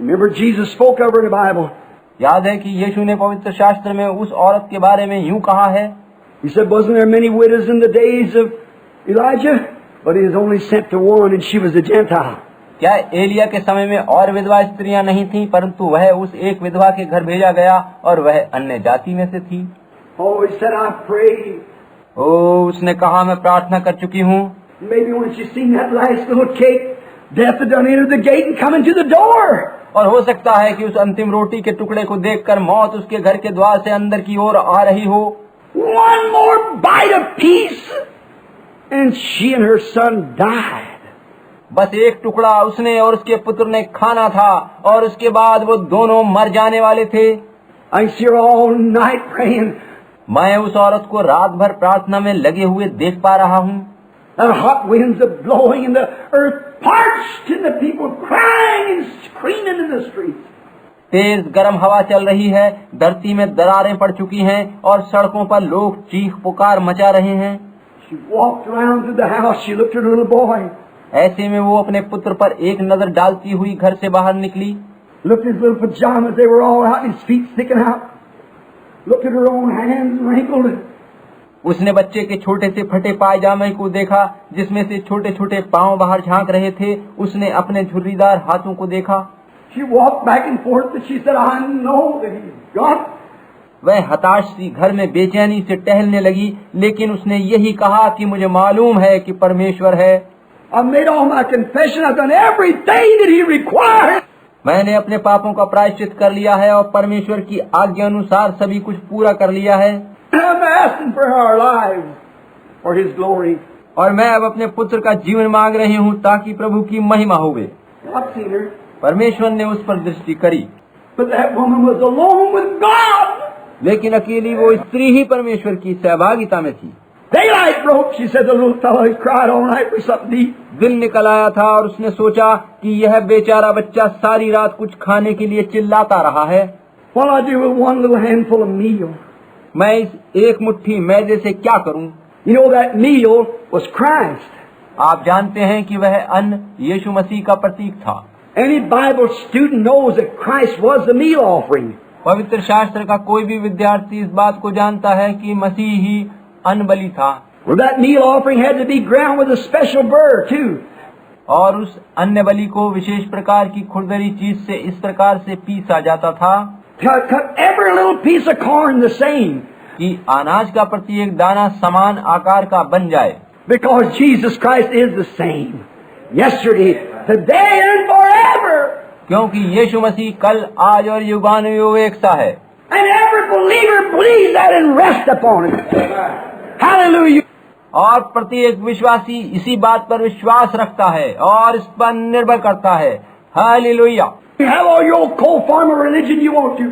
Remember Jesus spoke of her in the Bible. याद है कि यीशु ने पवित्र शास्त्र में उस औरत के बारे में यूं कहा है, He said, wasn't there many widows in the days of Elijah? But he was only sent to one, and she was a Gentile. क्या एलिया के समय में और विधवा स्त्रियां नहीं थीं, परंतु वह उस एक विधवा के घर भेजा गया और वह अन्य जाति में से थी। Oh, he said, I prayed. उसने कहा, मैं प्रार्थना कर चुकी हूँ। Maybe when she seen that last little cake, death had done entered the gate and come into the door. और हो सकता है कि उस अंतिम रोटी के टुकड़े को देखकर मौत उसके घर के द्वार से अंदर की ओर आ रही हो। One more bite of peace, and she and her son died. बस एक टुकड़ा उसने और उसके पुत्र ने खाना था और उसके बाद वो दोनों मर जाने वाले थे। I see her all night praying. मैं उस औरत को रात भर प्रार्थना में लगे हुए देख पा रहा हूँ। The hot winds are blowing and the earth parched and the people crying and screaming in the streets. तेज गर्म हवा चल रही है, धरती में दरारें पड़ चुकी हैं और सड़कों पर लोग चीख पुकार मचा रहे हैं। She walked around to the house. She looked at her little boy. ऐसे में वो अपने पुत्र पर एक नजर डालती हुई घर से बाहर निकली। Looked at his little pajamas. They were all out, his feet sticking out. Looked at her own hands wrinkled. उसने बच्चे के छोटे से फटे पायजामे को देखा जिसमें से छोटे छोटे पांव बाहर झांक रहे थे। उसने अपने झुर्रीदार हाथों को देखा। She walked back and forth and she said, I know that he's God. वह हताश सी घर में बेचैनी से टहलने लगी, लेकिन उसने यही कहा कि मुझे मालूम है कि परमेश्वर है। I've made all my confession. I've done everything that he required. मैंने अपने पापों का प्रायश्चित कर लिया है और परमेश्वर की आज्ञा अनुसार सभी कुछ पूरा कर लिया है। I'm asking for our lives, for his glory. और मैं अब अपने पुत्र का जीवन मांग रही हूँ ताकि प्रभु की महिमा होवे। I've seen her. परमेश्वर ने उस पर दृष्टि करी, But that woman was alone with God. लेकिन अकेली वो स्त्री ही परमेश्वर की सहभागिता में थी। Daylight broke. She said the little fellow he cried all night for something to eat. दिन निकल आया था और उसने सोचा कि यह बेचारा बच्चा सारी रात कुछ खाने के लिए चिल्लाता रहा है। What I do with one little handful of meal? मैं इस एक मुट्ठी मैदे से क्या करूं? You know that meal was Christ. आप जानते हैं कि वह अन्न यीशु मसीह का प्रतीक था। Any Bible student knows that Christ was the meal offering. पवित्र शास्त्र का कोई भी विद्यार्थी इस बात को जानता है कि मसीह ही अन्न बलि था। Well, that meal offering had to be ground with a special burr too. और उस अन्न बलि को विशेष प्रकार की खुरदरी चीज से इस प्रकार से पीसा जाता था Cut every little piece of corn the same. कि अनाज का प्रत्येक दाना समान आकार का बन जाए। Because Jesus Christ is the same. Yesterday, today and forever. क्योंकि यीशु मसीह कल, आज और युगानुयुग एक सा है। And every believer believes that and rests upon it. Hallelujah. और प्रत्येक विश्वासी इसी बात पर विश्वास रखता है और इस पर निर्भर करता है। Hallelujah. You have all your cold form of religion you want to.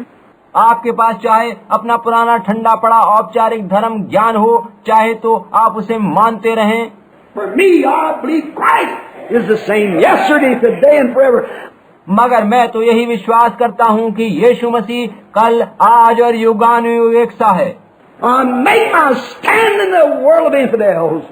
आपके पास चाहे अपना पुराना ठंडा पड़ा औपचारिक धर्म ज्ञान हो, चाहे तो आप उसे मानते रहें। For me, I believe Christ is the same yesterday, today, and forever. मगर मैं तो यही विश्वास करता हूँ कि यीशु मसीह कल, आज और युगानुयुग एक सा है। I make my stand in the world of infidels.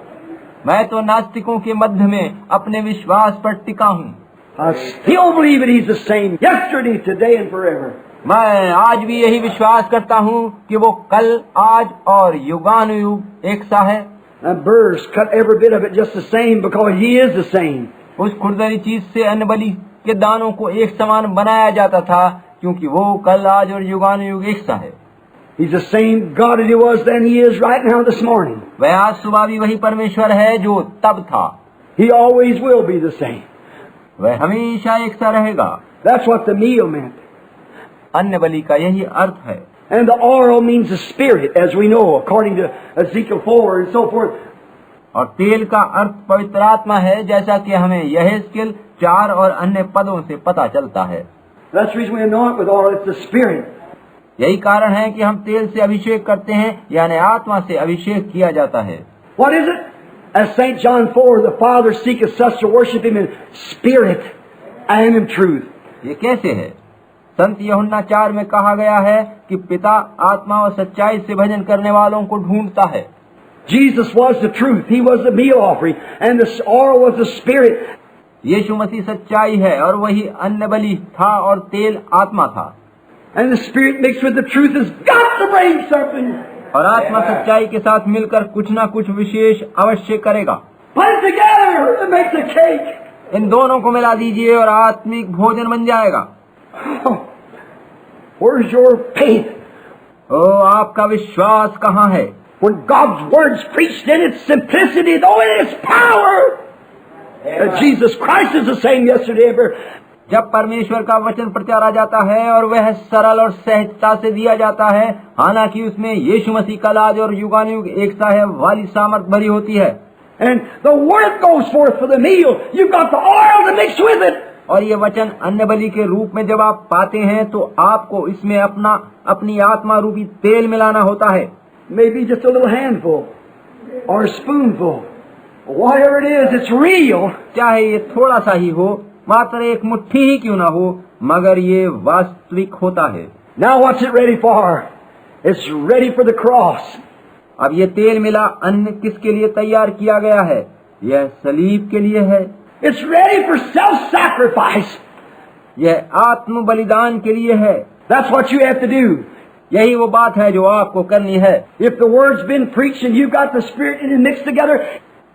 मैं तो नास्तिकों के मध्य में अपने विश्वास पर टिका हूँ। I still believe that He's the same yesterday, today, and forever. मैं आज भी यही विश्वास करता हूँ कि वो कल, आज और युगानुयुग एक सा है। That burrs cut every bit of it just the same because He is the same. उस खुरदरी चीज से अन्न बलि के दानों को एक समान बनाया जाता था क्योंकि वो कल, आज और युगानुयुग एक सा है। He's the same God as He was then, He is right now this morning. वह आज सुबह भी वही परमेश्वर है जो तब था। He always will be the same. वह हमेशा एक सा रहेगा। That's what the meal meant. अन्न बलि का यही अर्थ है। And the oil means the Spirit, as we know, according to Ezekiel 4 and so forth. और तेल का अर्थ पवित्र आत्मा है, जैसा कि हमें यहेजकेल 4 और अन्य पदों से पता चलता है। That's the reason we anoint with oil. It's the Spirit. यही कारण है कि हम तेल से अभिषेक करते हैं, यानी आत्मा से अभिषेक किया जाता है। What is it? As St. John 4, the Father seeketh such to worship Him in spirit and in truth. ये कैसे है? संत यूहन्ना 4 में कहा गया है कि पिता आत्मा और सच्चाई से भजन करने वालों को ढूंढता है। Jesus was the truth. He was the meal offering. And the oil was the Spirit. यीशु मसीह सच्चाई है और वही अन्न बलि था और तेल आत्मा था। And the Spirit mixed with the truth has got to bring something. और आत्मा सच्चाई के साथ मिलकर कुछ न कुछ विशेष अवश्य करेगा। Put it together, it makes a cake. इन दोनों को मिला दीजिए और आत्मिक भोजन बन जाएगा। Oh, where's your faith? ओ आपका विश्वास कहाँ है? When God's word's preached in its simplicity, though in its power, Jesus Christ is the same yesterday, ever. जब परमेश्वर का वचन प्रचारा जाता है और वह सरल और सहजता से दिया जाता है, हालांकि उसमें यीशु मसीह का लाज और युगानुयुग एक सा है वाली सामर्थ भरी होती है। And the word goes forth for the meal. You've got the oil to mix with it. और ये वचन अन्न बलि के रूप में जब आप पाते हैं तो आपको इसमें अपनी आत्मा रूपी तेल मिलाना होता है। Maybe just a little handful or a spoonful. Whatever it is, it's real. चाहे ये थोड़ा सा ही हो, मात्र एक मुट्ठी ही क्यों ना हो, मगर ये वास्तविक होता है। Now what's it ready for? It's ready for the cross. अब ये तेल मिला अन्न किसके लिए तैयार किया गया है? यह सलीब के लिए है। It's ready for self-sacrifice. यह आत्म बलिदान के लिए है। That's what you have to do. यही वो बात है जो आपको करनी है। If the word's been preached and you've got the Spirit and it mixed together,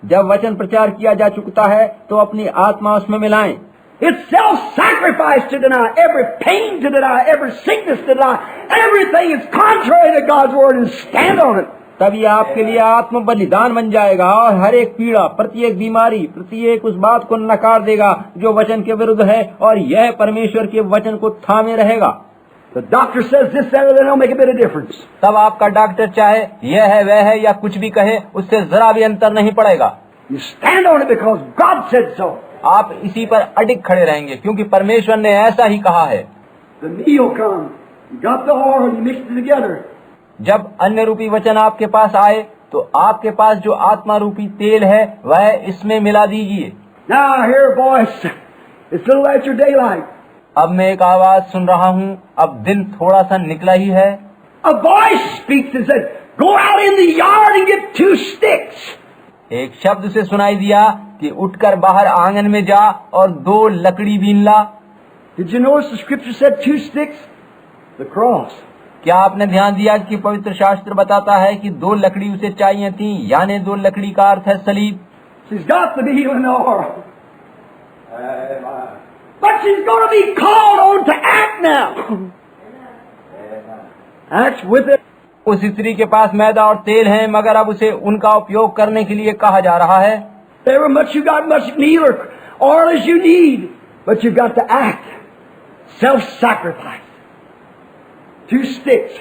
जब वचन प्रचार किया जा चुका है तो अपनी आत्मा उसमें मिलाएं। it's self-sacrifice to deny, every pain to deny, every sickness to deny, everything is contrary to God's word and stand on it. तभी आपके लिए आत्म बलिदान बन जाएगा और हर एक पीड़ा, प्रत्येक बीमारी, प्रत्येक उस बात को नकार देगा जो वचन के विरुद्ध है और यह परमेश्वर के वचन को थामे रहेगा। The doctor says this, that, or that, don't make a bit of difference. तब आपका डॉक्टर चाहे यह है वह है या कुछ भी कहे, उससे जरा भी अंतर नहीं पड़ेगा। You stand on it because God said so. आप इसी पर अडिग खड़े रहेंगे क्योंकि परमेश्वर ने ऐसा ही कहा है। The meal comes. You got the oil, you mixed it together. जब अन्य रूपी वचन आपके पास आए तो आपके पास जो आत्मा रूपी तेल है वह इसमें मिला दीजिए। Now I hear a voice. It's little after daylight. अब मैं एक आवाज सुन रहा हूँ, अब दिन थोड़ा सा निकला ही है। A voice speaks and said, "Go out in the yard and get 2 sticks." एक शब्द से सुनाई दिया कि उठकर बाहर आंगन में जा और 2 लकड़ी बीन ला। Did you notice the scripture said 2 sticks? The cross. क्या आपने ध्यान दिया कि पवित्र शास्त्र बताता है कि 2 लकड़ी उसे चाहिए थी, यानी 2 लकड़ी का अर्थ है सलीब। She's got the meal and the oil. But she's going to be called on to act now. Act with it. उस स्त्री के पास मैदा और तेल है, मगर अब उसे उनका उपयोग करने के लिए कहा जा रहा है। However much you got, much meal or oil as you need, but you've got to act. Self-sacrifice. 2 sticks.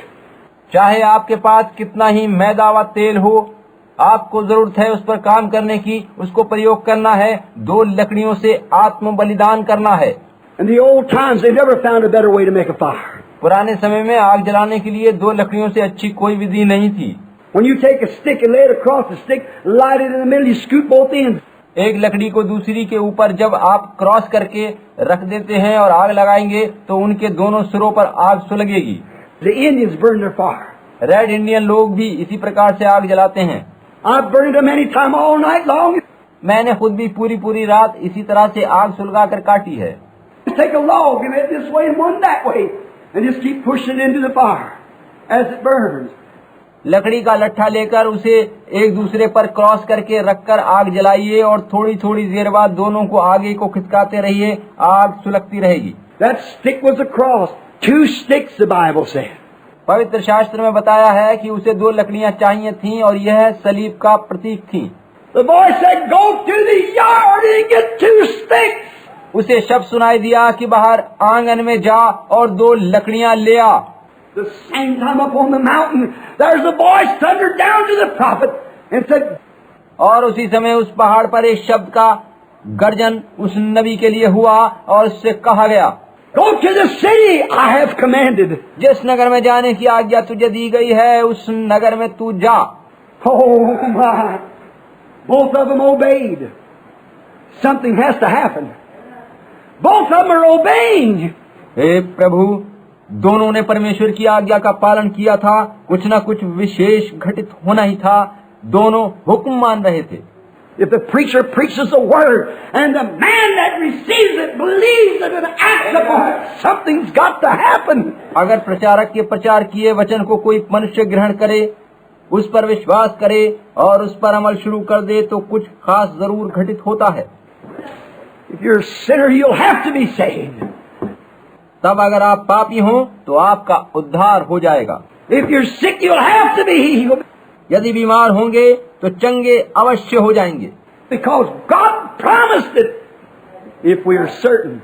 चाहे आपके पास कितना ही मैदा व तेल हो, आपको जरूरत है उस पर काम करने की, उसको प्रयोग करना है। 2 लकड़ियों से आत्म बलिदान करना है। In the old times, they never found a better way to make a fire. पुराने समय में आग जलाने के लिए 2 लकड़ियों से अच्छी कोई विधि नहीं थी। When you take a stick and lay it across the stick, light it in the middle, you scoop both ends. एक लकड़ी को दूसरी के ऊपर जब आप क्रॉस करके रख देते हैं और आग लगाएंगे तो उनके दोनों सिरों पर आग सुलगेगी। The Indians burn their fire. Red Indian लोग भी इसी प्रकार से आग जलाते हैं। I've burned them any time all night long. मैंने खुद भी पूरी रात इसी तरह से आग सुलगा कर काटी है। Just take a log and it this way and one that way, and just keep pushing it into the fire as it burns. लकड़ी का लट्ठा लेकर उसे एक दूसरे पर क्रॉस करके रखकर आग जलाइए और थोड़ी देर बाद दोनों को आगे को खिसकाते रहिए, आग सुलगती रहेगी। That stick was a cross. 2 sticks, the Bible said. पवित्र शास्त्र में बताया है कि उसे 2 लकड़ियां चाहिए थीं और यह सलीब का प्रतीक थी। The boy said, "Go to the yard and get 2 sticks." उसे शब्द सुनाई दिया कि बाहर आंगन में जा और 2 लकड़ियां ले आ। The same time up on the mountain, there's a voice thundered down to the prophet and said, और उसी समय उस पहाड़ पर एक शब्द का गर्जन उस नबी के लिए हुआ और उससे कहा गया, "Go to the city I have commanded." जिस नगर में जाने की आज्ञा तुझे दी गई है उस नगर में तू जा। Oh my! Both of them obeyed. Something has to happen. Both of them are obeying. हे प्रभु, दोनों ने परमेश्वर की आज्ञा का पालन किया था, कुछ न कुछ विशेष घटित होना ही था। दोनों हुक्म मान रहे थे। If the preacher preaches the word and the man that receives it believes it and acts upon it, something's got to happen. अगर प्रचारक के प्रचार किए वचन को कोई मनुष्य ग्रहण करे, उस पर विश्वास करे और उस पर अमल शुरू कर दे तो कुछ खास जरूर घटित होता है। If you're a sinner, you'll have to be saved. तब अगर आप पापी हों तो आपका उद्धार हो जाएगा। If you're sick, you'll have to be healed. यदि बीमार होंगे तो चंगे अवश्य हो जाएंगे, Because God promised it. If we are certain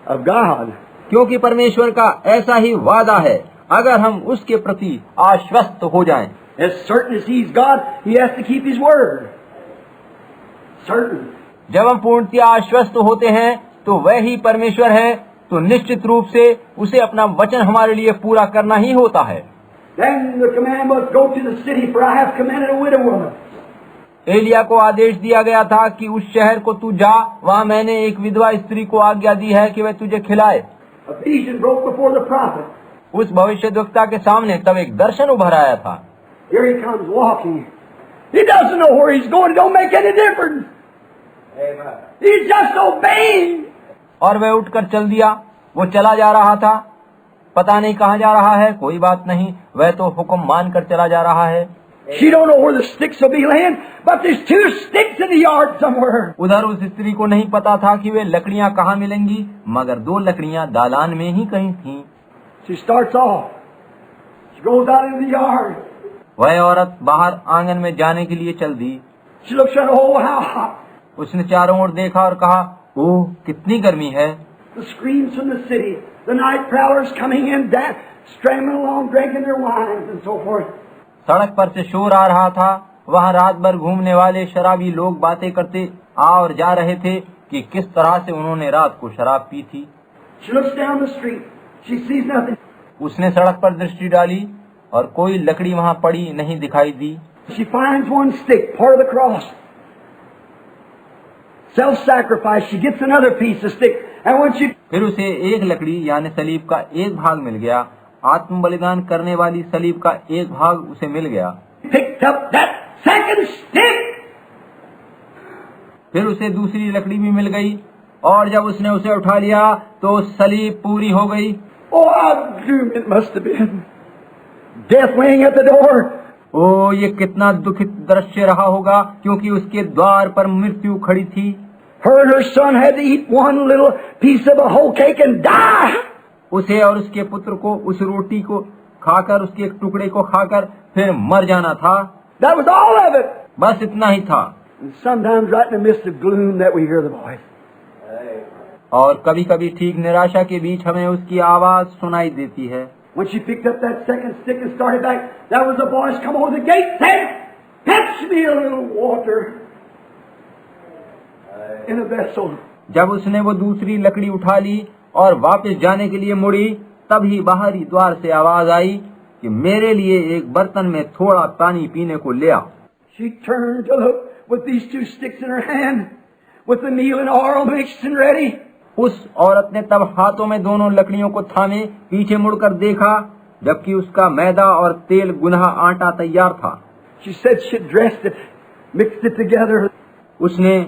of God. क्योंकि परमेश्वर का ऐसा ही वादा है अगर हम उसके प्रति आश्वस्त हो जाएं। As certain as He's God, He has to keep His word. Certain. जब हम पूर्णतः आश्वस्त होते हैं तो वह ही परमेश्वर है, तो निश्चित रूप से उसे अपना वचन हमारे लिए पूरा करना ही होता है। Then the command was, go to the city, for I have commanded a widow woman. Elia को आदेश दिया गया था कि उस शहर को तू जा, वहाँ मैंने एक विधवा स्त्री को आज्ञा दी है कि वह तुझे खिलाए। A vision broke before the prophet. उस भविष्यद्वक्ता के सामने तब एक दर्शन उभर आया था। Here he comes walking. He doesn't know where he's going. It don't make any difference. Amen. He's just obeying. और वह उठकर चल दिया, वो चला जा रहा था, पता नहीं कहाँ जा रहा है, कोई बात नहीं, वह तो हुक्म मानकर चला जा रहा है। She don't know where the sticks will be laying, but there's 2 sticks in the yard somewhere. उधर उस स्त्री को नहीं पता था कि वे लकड़ियाँ कहाँ मिलेंगी, मगर 2 लकड़ियाँ दालान में ही कहीं थीं। She starts off. She goes out into the yard. वह औरत बाहर आंगन में जाने के लिए चल दी। She looks around. Oh, how hot! उसने चारों ओर देखा और कहा, ओह कितनी गर्मी है। The screams from the city. The night prowlers coming in, strambling along, drinking their wines and so forth. सड़क पर से शोर आ रहा था, वहाँ रात भर घूमने वाले शराबी लोग बातें करते आ और जा रहे थे कि किस तरह से उन्होंने रात को शराब पी थी। She looks down the street. She sees nothing. उसने सड़क पर दृष्टि डाली और कोई लकड़ी वहाँ पड़ी नहीं दिखाई दी। She finds one stick, part of the cross. Self-sacrifice. She gets another piece of stick, and when she फिर उसे एक लकड़ी यानी सलीब का एक भाग मिल गया, आत्म बलिदान करने वाली सलीब का एक भाग उसे मिल गया। picked up that second stick, फिर उसे दूसरी लकड़ी भी मिल गई और जब उसने उसे उठा लिया तो सलीब पूरी हो गई। oh, how doom it must have been. Death laying at the door. ओ ये कितना दुखित दृश्य रहा होगा, क्योंकि उसके द्वार पर मृत्यु खड़ी थी। Her and her son had to eat one little piece of a whole cake and die. उसे और उसके पुत्र को उस रोटी को खाकर, उसके एक टुकड़े को खाकर फिर मर जाना था। That was all of it. बस इतना ही था। And sometimes right in the midst of gloom that we hear the voice. और कभी कभी ठीक निराशा के बीच हमें उसकी आवाज सुनाई देती है। When she picked up that second stick and started back, there was a voice come over the gate saying, fetch me a little water in a vessel. जब उसने वो दूसरी लकड़ी उठा ली और वापस जाने के लिए मुड़ी, तभी बाहरी द्वार से आवाज आई कि मेरे लिए एक बर्तन में थोड़ा पानी पीने को ले आ। She turned to look with these 2 sticks in her hand, with the meal and oil mixed and ready. उस औरत ने तब हाथों में दोनों लकड़ियों को थामे पीछे मुड़कर देखा, जबकि उसका मैदा और तेल गुनहा आटा तैयार था। She said she dressed it, mixed it together. उसने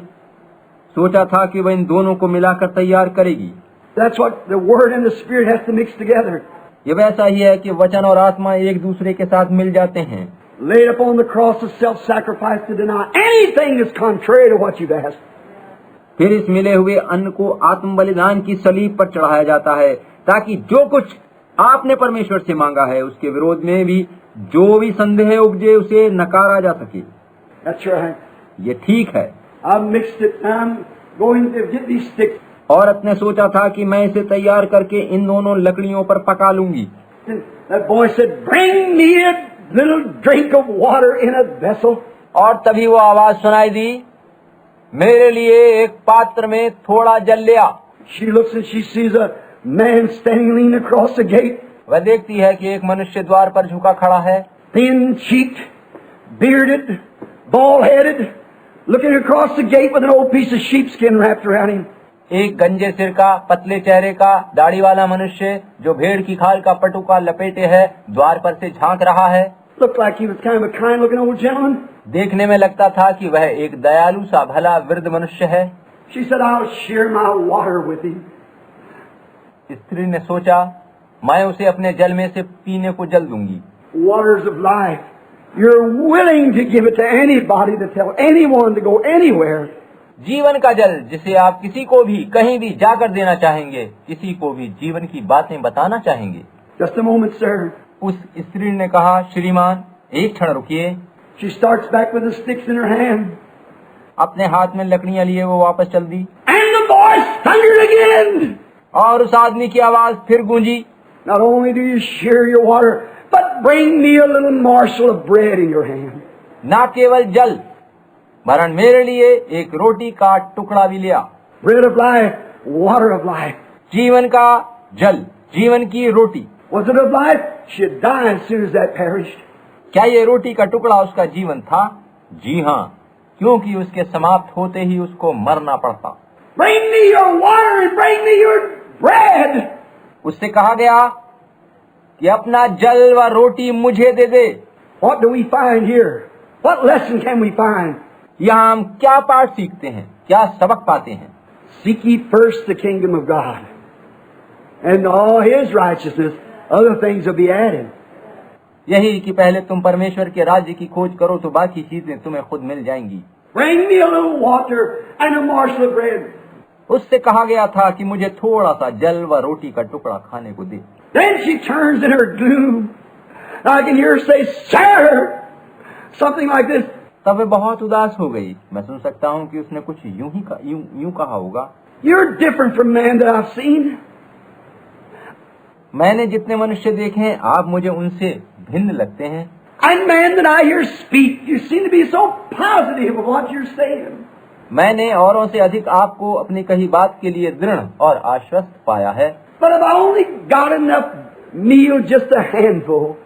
सोचा था कि वह इन दोनों को मिलाकर तैयार करेगी। That's what the Word and the Spirit has to mix together. ये वैसा ही है कि वचन और आत्मा एक दूसरे के साथ मिल जाते हैं। Laid upon the cross of self-sacrifice to deny anything that's contrary to what you've asked. फिर इस मिले हुए अन्न को आत्म बलिदान की सलीब पर चढ़ाया जाता है, ताकि जो कुछ आपने परमेश्वर से मांगा है उसके विरोध में भी जो भी संदेह उपजे उसे नकारा जा सके। That's right. ये ठीक है। I've mixed it. I'm going to get these sticks. औरत ने सोचा था कि मैं इसे तैयार करके इन दोनों लकड़ियों पर पका लूंगी। That boy said, "Bring me a little drink of water in a vessel." और तभी वो आवाज सुनाई दी, मेरे लिए एक पात्र में थोड़ा जल ले आ। She looks and she sees a man standing leaning across the gate. वह देखती है कि एक मनुष्य द्वार पर झुका खड़ा है, thin-cheeked, bearded, bald-headed, looking across the gate with an old piece of sheepskin wrapped around him. एक गंजे सिर का, पतले चेहरे का, दाढ़ी वाला मनुष्य जो भेड़ की खाल का पटुका लपेटे है, द्वार पर से झांक रहा है। Looked like he was kind of a kind-looking old gentleman. देखने में लगता था कि वह एक दयालु सा भला वृद्ध मनुष्य है। She said, I'll share my water with him. स्त्री ने सोचा, मैं उसे अपने जल में से पीने को जल दूंगी। Waters of life. You're willing to give it to anybody, to tell anyone to go anywhere. जीवन का जल जिसे आप किसी को भी कहीं भी जाकर देना चाहेंगे, किसी को भी जीवन की बातें बताना चाहेंगे। Just a moment, sir. उस स्त्री ने कहा, श्रीमान एक क्षण रुकिए। She starts back with the sticks in her hand. अपने हाथ में लकड़ियां लिए वो वापस चल दी। And the voice thundered again. और उस आदमी की आवाज फिर गूंजी, Not only do you share your water, but bring me a little morsel of bread in your hand. ना केवल जल वरन मेरे लिए एक रोटी का टुकड़ा भी लिया। Bread of life, water of life. जीवन का जल, जीवन की रोटी। Was it of life? She'd die as soon as that perished. क्या ये रोटी का टुकड़ा उसका जीवन था? जी हाँ, क्योंकि उसके समाप्त होते ही उसको मरना पड़ता। Bring me your water and bring me your bread. उससे कहा गया कि अपना जल व रोटी मुझे दे दे। What do we find here? What lesson can we find? यहाँ हम क्या पाठ सीखते हैं, क्या सबक पाते हैं? Seek ye first the kingdom of God, and all His righteousness, other things will be added. यही कि पहले तुम परमेश्वर के राज्य की खोज करो तो बाकी चीजें तुम्हें खुद मिल जाएंगी। Bring me a little water and a morsel of bread. उससे कहा गया था कि मुझे थोड़ा सा जल व रोटी का टुकड़ा खाने को दे। Then she turns in her gloom. I can hear her say, "Sir," something like this. तब वे बहुत उदास हो गई। मैं सुन सकता हूँ कि उसने कुछ यूं कहा होगा, You're different from men that I've seen. मैंने जितने मनुष्य देखे हैं आप मुझे उनसे भिन्न लगते हैं। And men that I hear speak, you seem to be so positive of what you're saying. मैंने औरों से अधिक आपको अपनी कही बात के लिए दृढ़ और आश्वस्त पाया है। But if I only got enough meal, just a handful,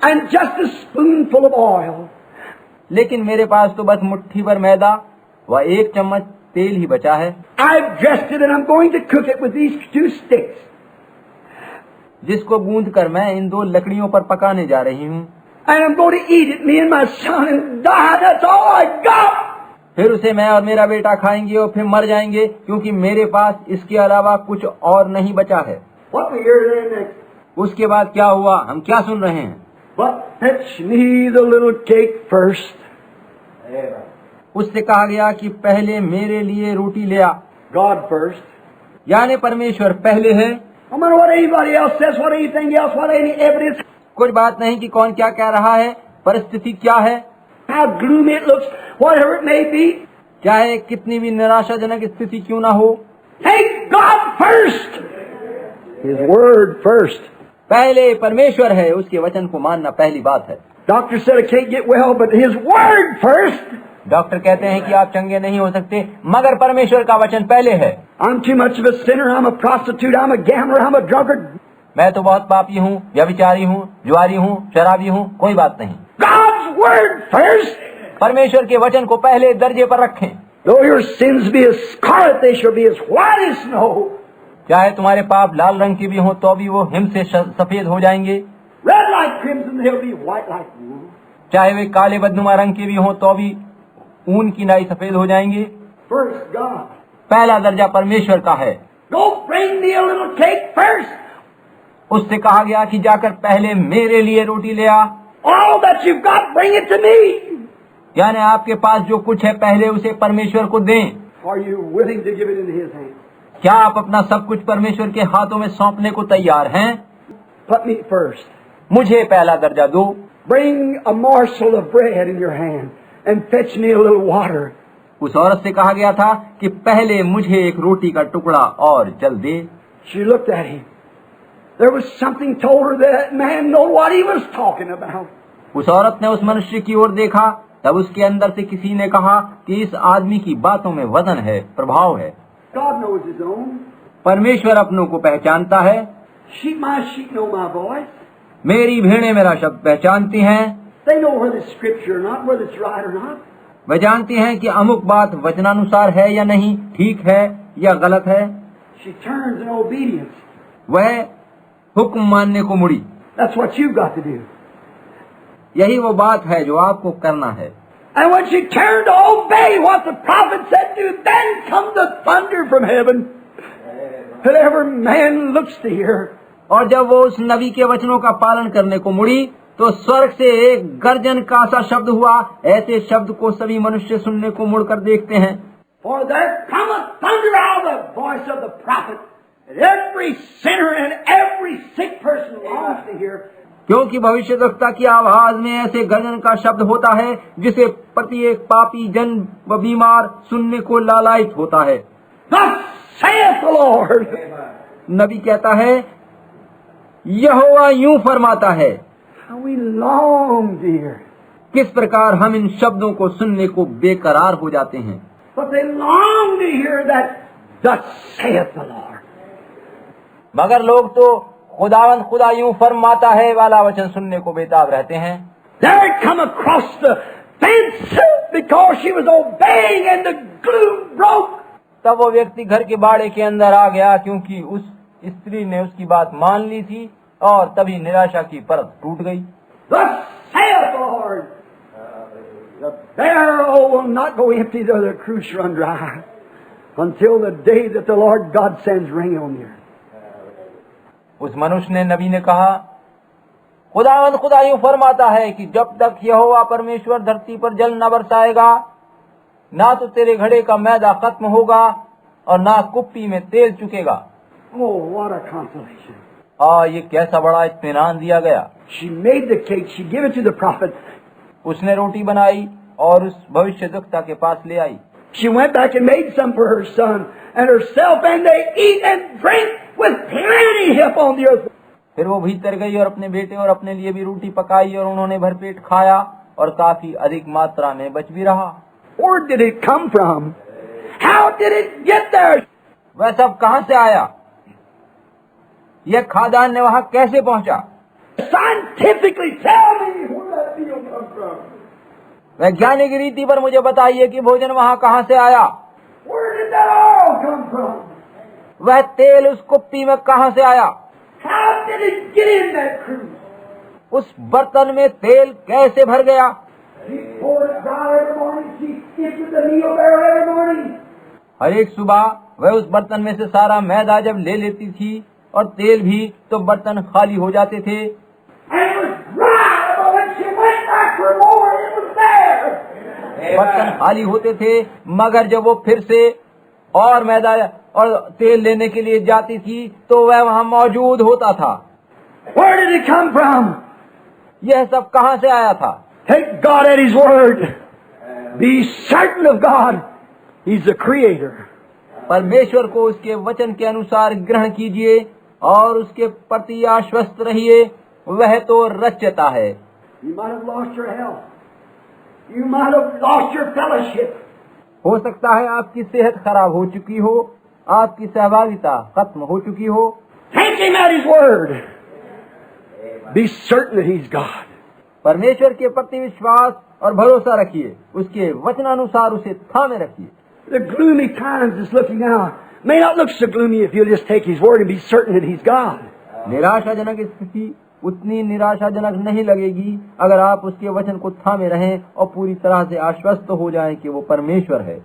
and just a spoonful of oil. लेकिन मेरे पास तो बस मुट्ठी भर मैदा व एक चम्मच तेल ही बचा है। I've dressed it and I'm going to cook it with these 2 sticks. जिसको गूंद कर मैं इन 2 लकड़ियों पर पकाने जा रही हूँ। And I'm going to eat it, me and my son, and die. That's all I got. फिर उसे मैं और मेरा बेटा खाएंगे और फिर मर जाएंगे, क्योंकि मेरे पास इसके अलावा कुछ और नहीं बचा है। What we hear then next? उसके बाद क्या हुआ, हम क्या सुन रहे हैं? But fetch me the little cake first. उससे कहा गया कि पहले मेरे लिए रोटी ले आ। God first. यानी परमेश्वर पहले है। No matter what anybody else says, what anything else, what any evidence, कुछ बात नहीं कि कौन क्या कह रहा है, परिस्थिति क्या है, how gloomy it looks, whatever it may be. चाहे कितनी भी निराशाजनक स्थिति क्यों ना हो, Take God first. His word first. पहले परमेश्वर है, उसके वचन को मानना पहली बात है। Doctor said I can't get well, but His word first. Doctor कहते हैं कि आप चंगे नहीं हो सकते, मगर परमेश्वर का वचन पहले है। I'm too much of a sinner. I'm a prostitute. I'm a gambler. I'm a drunkard. मैं तो बहुत पापी हूँ, व्यभिचारी हूँ, जुआरी हूँ, शराबी हूँ, कोई बात नहीं। God's word first. परमेश्वर के वचन को पहले दर्जे पर रखें। Though your sins be as scarlet, they shall be as white as snow. चाहे तुम्हारे पाप लाल रंग के भी हों तो भी वो हिम से सफेद हो जाएंगे। Red like crimson, they'll be white like wool. चाहे वे काले बदनुमा रंग के भी हों तो भी ऊन की नाई सफेद हो जाएंगे। First God. पहला दर्जा परमेश्वर का है। Go bring me a little cake first. उससे कहा गया कि जाकर पहले मेरे लिए रोटी ले आ। All that you've got, bring it to me. यानी आपके पास जो कुछ है पहले उसे परमेश्वर को दें। Are you willing to give it into His hand? क्या आप अपना सब कुछ परमेश्वर के हाथों में सौंपने को तैयार हैं? Put me first. मुझे पहला दर्जा दो। Bring a morsel of bread in your hand and fetch me a little water. उस औरत से कहा गया था कि पहले मुझे एक रोटी का टुकड़ा और जल दे। She looked at him. There was something told her that man knew what he was talking about. उस औरत ने उस मनुष्य की ओर देखा, तब उसके अंदर से किसी ने कहा कि इस आदमी की बातों में वजन है, प्रभाव है। God knows His own. परमेश्वर अपनों को पहचानता है। Sheep, my sheep know my voice. मेरी भेड़ें मेरा शब्द पहचानती हैं। They know whether it's scripture or not, whether it's right or not. वे जानती हैं कि अमुक बात वचनानुसार है या नहीं, ठीक है या गलत है। She turns in obedience. वह हुक्म मानने को मुड़ी। That's what you've got to do. यही वो बात है जो आपको करना है। And when she turned to obey what the prophet said to, then come the thunder from heaven that every man looks to hear. और जब वो उस नबी के वचनों का पालन करने को मुड़ी तो स्वर्ग से एक गर्जन का सा शब्द हुआ। ऐसे शब्द को सभी मनुष्य सुनने को मुड़कर देखते हैं। For there cometh thunder out of the voice of the prophet, and every sinner and every sick person longs to hear. क्योंकि भविष्यद्वक्ता की आवाज में ऐसे गर्जन का शब्द होता है जिसे प्रत्येक पापी जन व बीमार सुनने को लालायित होता है। Thus saith the Lord. नबी कहता है, यहोवा यूं फरमाता है। How we long, dear. किस प्रकार हम इन शब्दों को सुनने को बेकरार हो जाते हैं। But they long to hear that, thus saith the Lord. मगर लोग तो खुदावंद खुदा यूं फरमाता है वाला वचन सुनने को बेताब रहते हैं। There it come across the fence because she was obeying and the glue broke. तब वो व्यक्ति घर के बाड़े के अंदर आ गया क्योंकि उस स्त्री ने उसकी बात मान ली थी और तभी निराशा की परत टूट गई। Thus saith the Lord. The barrel will not go empty, though the cruse run dry, until the day that the Lord God sends rain on the earth. उस मनुष्य ने, नबी ने कहा, खुदावंद खुदा यूं फरमाता है कि जब तक यहोवा परमेश्वर धरती पर जल न बरसाएगा, ना तो तेरे घड़े का मैदा खत्म होगा और ना कुप्पी में तेल चुकेगा। Oh, what a consolation. ये कैसा बड़ा इत्मीनान दिया गया। She made the cake, she gave it to the prophet. उसने रोटी बनाई और उस भविष्यद्वक्ता के पास ले आई। She went back and made some for her son and herself, and they eat and drink with plenty upon the earth. फिर वो भीतर गई और अपने बेटे और अपने लिए भी रोटी पकाई और उन्होंने भरपेट खाया और काफी अधिक मात्रा में बच भी रहा। Where did it come from? How did it get there? वह सब कहाँ से आया? यह खाद्यान्न वहाँ कैसे पहुँचा? Scientifically tell me where that meal come from. वैज्ञानिक रीति पर मुझे बताइए कि भोजन वहाँ कहाँ से आया? Where did that oil come from? वह तेल उस कुप्पी में कहाँ से आया? How did it get in that cruse? उस बर्तन में तेल कैसे भर गया? She poured it down every morning. She sifted the meal barrel every morning. हर एक सुबह वह उस बर्तन में से सारा मैदा जब ले लेती थी और तेल भी, तो बर्तन खाली हो जाते थे। And it was dry, but when she went back for more, it was there. बर्तन खाली होते थे, मगर जब वो फिर से और मैदा और तेल लेने के लिए जाती थी तो वह वहाँ मौजूद होता था। Where did it come from? यह सब कहाँ से आया था? Take God at His word. Be certain of God. He's the Creator. परमेश्वर को उसके वचन के अनुसार ग्रहण कीजिए और उसके प्रति आश्वस्त रहिए, वह तो रचयिता है। You might have lost your health. You might have lost your fellowship. हो सकता है आपकी सेहत खराब हो चुकी हो, आपकी सहभागिता खत्म हो चुकी हो। Take Him at His word. Be certain that He's God. परमेश्वर के प्रति विश्वास और भरोसा रखिए, उसके वचनानुसार उसे थामे रखिए। The gloomy times that's looking out may not look so gloomy if you'll just take His word and be certain that He's God. निराशाजनक स्थिति उतनी निराशाजनक नहीं लगेगी अगर आप उसके वचन को थामे रहें और पूरी तरह से आश्वस्त हो जाएं कि वो परमेश्वर है।